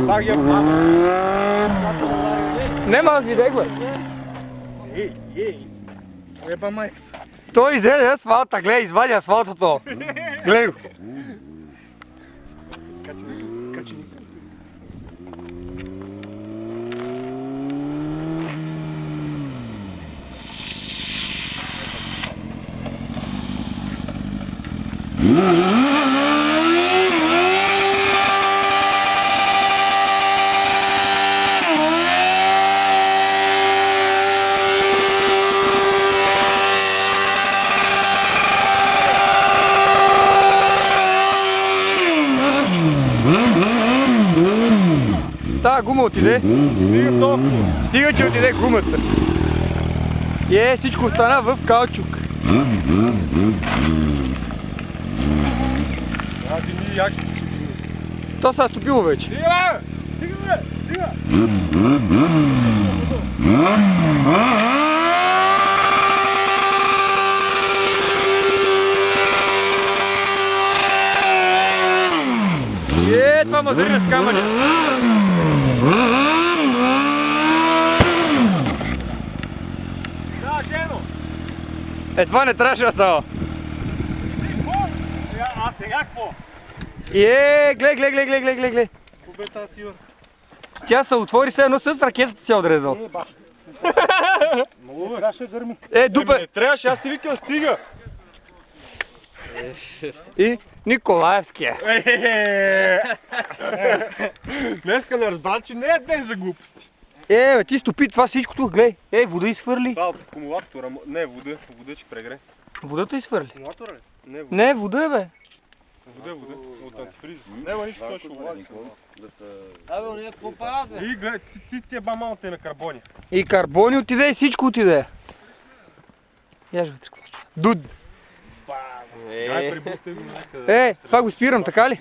Пак я мама. Нема аз видех, бе. Ей. Еба май. Той изеде асфалта, гледай, извади асфалтото. Гледай го. Качи. Та гума отиде. Стига толкова. Стига, че отиде гумата. И всичко остана в каучук. Як? То се е стопило вече. Стига! Това мазърне с камъня. Да, Жено! Това не трябваше да става. А сега какво? Гледай. Побета сила. Тя се отвори все едно с ракетата си отрезал. Много трябваше да гърми. Дупе. Не трябваше, аз ти викам стига. И Николаевския. Днеска не разбра, че не е ден за глупости. Ти стопи това всичкото, гледай. Вода изхвърли. Това от акумулатора, не вода ще прегре. Водата изхвърли. Акумулатора ли? Не, вода. Не, вода е, бе. Вода, от антифриз. Няма нищо, той ще увлади. Абе, не какво правят, бе? И гледай, ти е бамалата и на карбони. И карбони отиде, и всичко отиде. Я ж вътре. Дуд. Ай, прибухте ми някъде. Това го спирам, така ли?